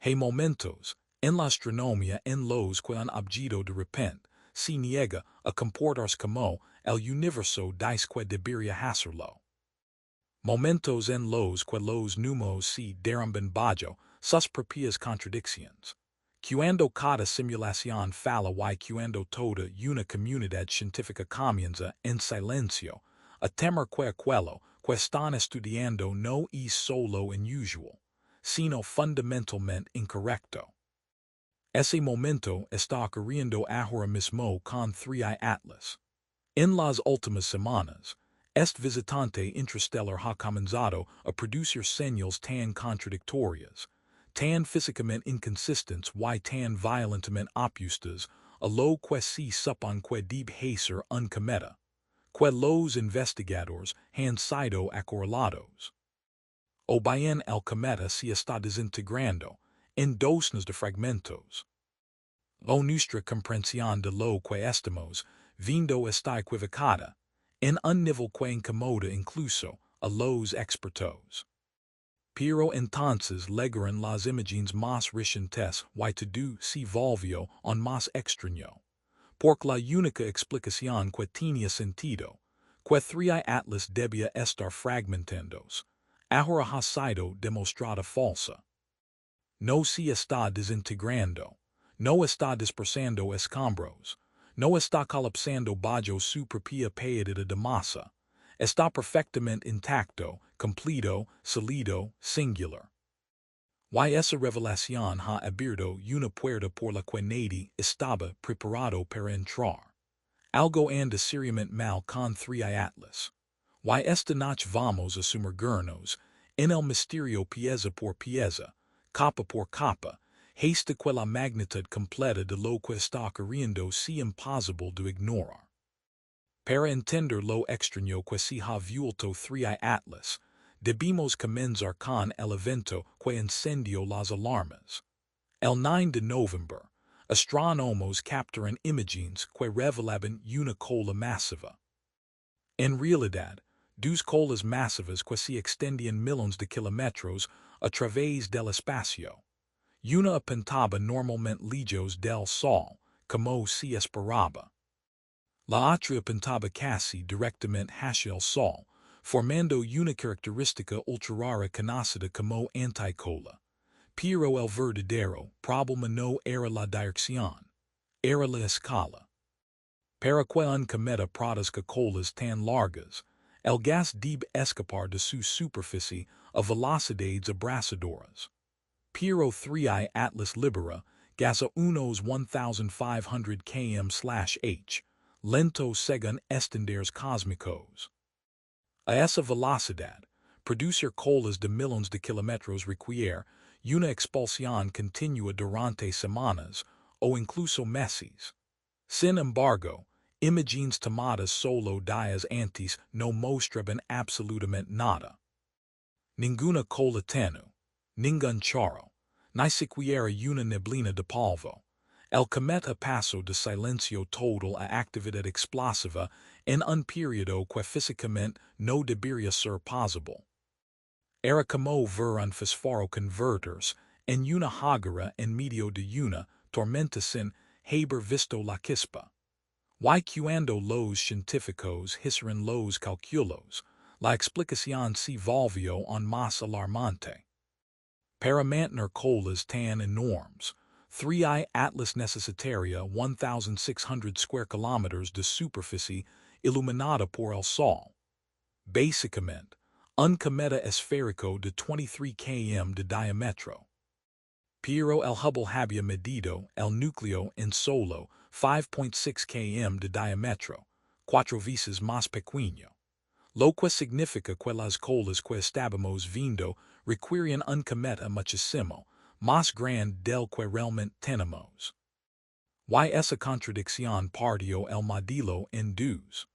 Hay momentos, en la astronomía en los que un objeto de repente se niega a comportarse como el universo dice que debería hacerlo. Momentos en los que los números se derrumban bajo sus propias contradicciones. Cuando cada simulación falla y cuando toda una comunidad científica comienza en silencio a temer que aquello que están estudiando no es solo inusual, sino fundamentalmente incorrecto. Ese momento está ocurriendo ahora mismo con 3I Atlas. En las últimas semanas, este visitante interestelar ha comenzado a producir señales tan contradictorias, tan físicamente inconsistentes y tan violentamente opuestas a lo que se supone que debe ser un cometa, que los investigadores han sido acorralados. O bien el cometa se está desintegrando en docenas de fragmentos. O nuestra comprensión de lo que estamos viendo está equivocada, en un nivel que incomoda incluso a los expertos. Pero entonces llegaron las imágenes más recientes y todo se volvió aún más extraño, porque la única explicación que tenía sentido, que 3I Atlas debía estar fragmentándose, ahora ha sido demostrada falsa. No se está desintegrando, no está dispersando escombros, no está colapsando bajo su propia pérdida de masa, está perfectamente intacto, completo, sólido, singular. Y esa revelación ha abierto una puerta por la que nadie estaba preparado para entrar. Algo anda seriamente mal con 3I Atlas. Y esta noche vamos a sumergirnos en el misterio pieza por pieza, capa por capa, hasta que la magnitud completa de lo que está ocurriendo sea imposible de ignorar. Para entender lo extraño que se ha vuelto 3I Atlas, debemos comenzar con el evento que encendió las alarmas. El 9 de noviembre, astrónomos captaron imágenes que revelaban una cola masiva. En realidad, dos colas masivas que se extendían millones de kilómetros a través del espacio. Una apuntaba normalmente lejos del Sol, como se esperaba. La otra apuntaba casi directamente hacia el Sol, formando una característica ultrarrara conocida como anticola. Pero el verdadero problema no era la dirección, era la escala. Para que un cometa produzca colas tan largas, el gas debe escapar de su superficie a velocidades abrasadoras. Pero 3I Atlas libera gas a unos 1,500 km/h, lento según estándares cósmicos. A esa velocidad, producir colas de millones de kilómetros requiere una expulsión continua durante semanas o incluso meses. Sin embargo, imágenes tomadas solo días antes no mostraban absolutamente nada. Ninguna cola tenue, ningún chorro, ni siquiera una neblina de polvo. El cometa pasó de silencio total a actividad explosiva en un periodo que físicamente no debería ser posible. Era como ver un fósforo convertirse en una hoguera en medio de una tormenta sin haber visto la chispa. Y cuando los científicos hicieron los cálculos, la explicación se volvió aún más alarmante. Para mantener colas tan enormes, 3I Atlas necesitaría 1,600 square kilometers de superficie iluminada por el Sol. Básicamente, un cometa esférico de 23 km de diámetro. Pero el Hubble había medido el núcleo en solo 5.6 km de diámetro, 4 veces más pequeño. Lo que significa que las colas que estábamos viendo requieren un cometa muchísimo más grande del que realmente tenemos. Y esa contradicción partió el modelo en dos.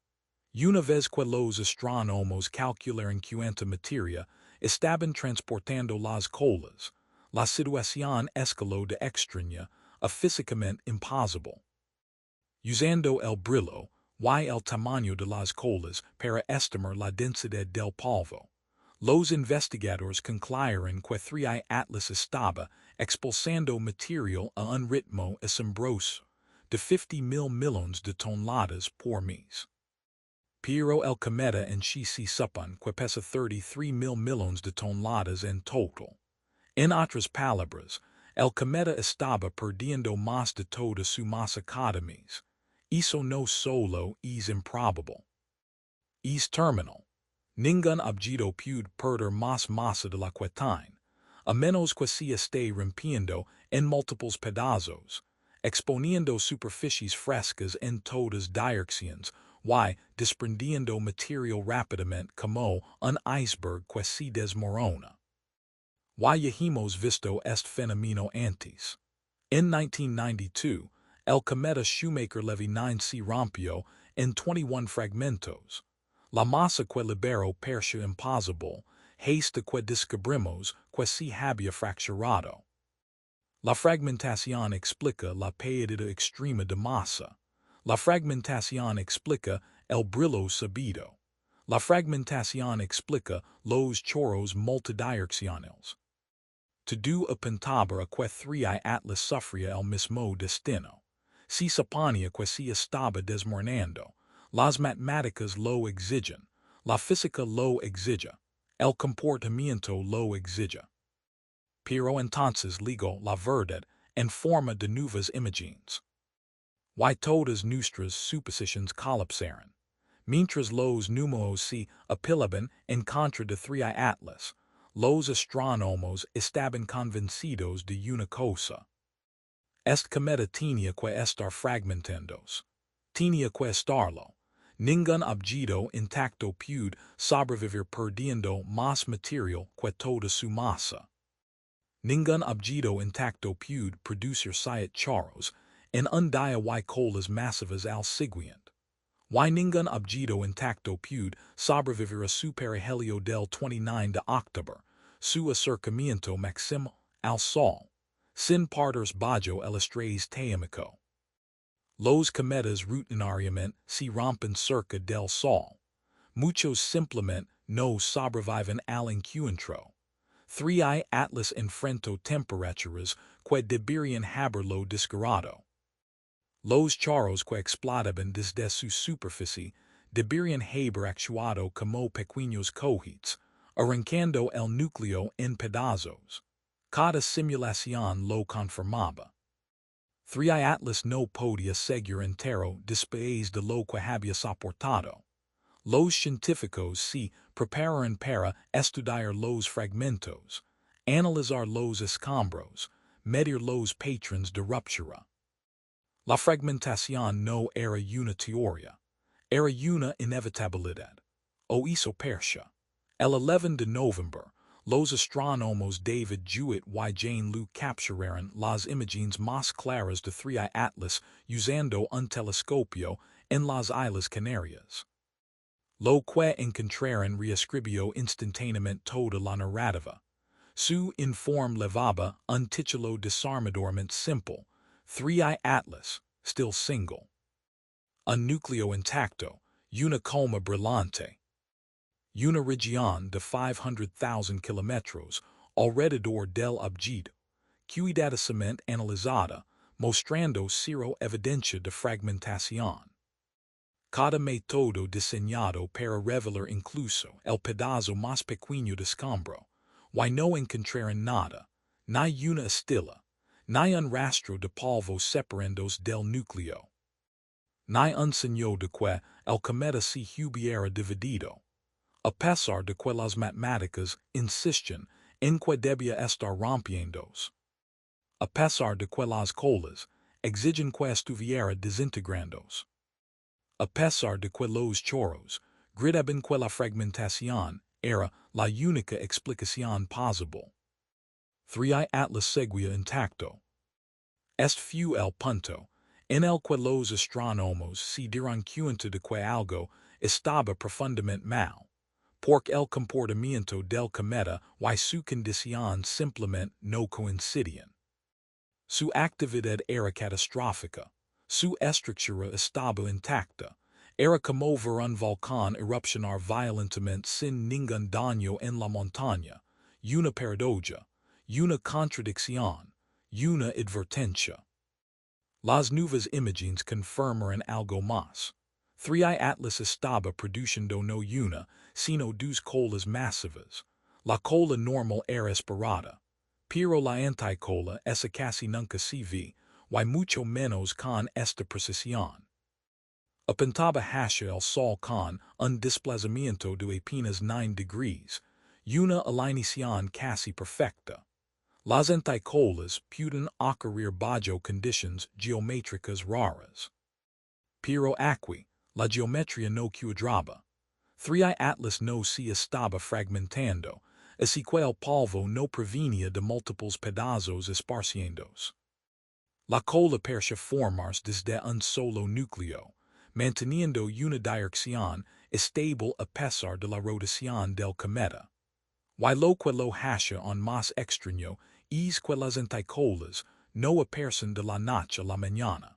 Una vez que los astrónomos calcularon cuánta materia estaban transportando las colas, la situación escaló de extraña a físicamente imposible. Usando el brillo y el tamaño de las colas para estimar la densidad del polvo, los investigadores concluyeron que 3I Atlas estaba expulsando material a un ritmo asombroso de 50,000 millones de toneladas por mes. Pero el cometa en sí se supone que pesa 33,000 millones de toneladas en total. En otras palabras, el cometa estaba perdiendo más de toda su masa cada mes. Eso no solo es improbable. Es terminal. Ningún objeto puede perder más masa de la que tiene, a menos que se esté rompiendo en múltiples pedazos, exponiendo superficies frescas en todas direcciones, y desprendiendo material rápidamente como un iceberg que se desmorona. Y ya hemos visto este fenómeno antes. En 1992, el cometa Shoemaker-Levy 9 se rompió en 21 fragmentos. La masa que liberó pareció imposible, hasta que descubrimos que se había fracturado. La fragmentación explica la pérdida extrema de masa. La fragmentación explica el brillo súbito. La fragmentación explica los chorros multidireccionales. Todo apuntaba a que 3 Atlas sufría el mismo destino. Se suponía que se estaba desmoronando. Las matemáticas lo exigen. La física lo exige. El comportamiento lo exige. Pero entonces llegó la verdad en forma de nuevas imágenes. Y todas nuestras suposiciones colapsaron. Mientras los números se apilaban en contra de 3 Atlas, los astrónomos estaban convencidos de una cosa. Este cometa tenía que estar fragmentándose. Tenía que estarlo. Ningún objeto intacto puede sobrevivir perdiendo más material que toda su masa. Ningún objeto intacto puede producir 7 chorros en un día y colas masivas al siguiente. Y ningún objeto intacto puede sobrevivir a su perihelio del 29 de octubre, su acercamiento máximo al Sol, sin perderse bajo el estrés térmico. Los cometas rutinariamente se rompen cerca del Sol. Muchos simplemente no sobreviven al encuentro. 3 Atlas enfrentó temperaturas que deberían haberlo disparado. Los chorros que explotaban desde su superficie deberían haber actuado como pequeños cohetes, arrancando el núcleo en pedazos. Cada simulación lo confirmaba. 3 Atlas no podía seguir entero después de lo que había soportado. Los científicos se prepararon para estudiar los fragmentos, analizar los escombros, medir los patrones de ruptura. La fragmentación no era una teoría, era una inevitabilidad. O hizo persia. El 11 de noviembre, los astrónomos David Jewett y Jane Lu capturaron las imágenes más claras de 3 Atlas usando un telescopio en las Islas Canarias. Lo que encontraron reescribió instantáneamente toda la narrativa. Su informe levaba un título desarmadoramente simple, 3 Atlas, still single. Un núcleo intacto, una coma brillante. Una región de 500,000 kilómetros alrededor del objeto, cuidadosamente analizada, mostrando cero evidencia de fragmentación. Cada método diseñado para revelar incluso el pedazo más pequeño de escombro, y no encontraron nada, ni una estela, ni un rastro de polvo separándose del núcleo. Ni un signo de que el cometa se hubiera dividido. A pesar de que las matemáticas insisten en que debía estar rompiéndose. A pesar de que las colas exigen que estuviera desintegrándose. A pesar de que los chorros gritaban que la fragmentación era la única explicación posible. 3 Atlas seguía intacto. Este fue el punto en el que los astrónomos se dieron cuenta de que algo estaba profundamente mal, porque el comportamiento del cometa y su condición simplemente no coincidían. Su actividad era catastrófica. Su estructura estaba intacta. Era como ver un volcán erupcionar violentamente sin ningún daño en la montaña, una paradoja, una contradicción, una advertencia. Las nuevas imágenes confirman algo más. 3 Atlas estaba produciendo no una, sino dos colas masivas. La cola normal era esperada, pero la anticola esa casi nunca se ve, y mucho menos con esta precisión. Apuntaba hacia el sol con un desplazamiento de apenas 9 degrees, una alineación casi perfecta. Las anticolas pueden ocurrir bajo conditions geométricas raras. Pero aquí, la geometría no cuadraba. 3 Atlas no se estaba fragmentando, así que el polvo no provenía de múltiples pedazos esparciendos. La cola parecía formarse desde un solo núcleo, manteniendo una dirección estable a pesar de la rotación del cometa. Y lo que lo hace aún más extraño es que las anticolas no aparecen de la noche a la mañana.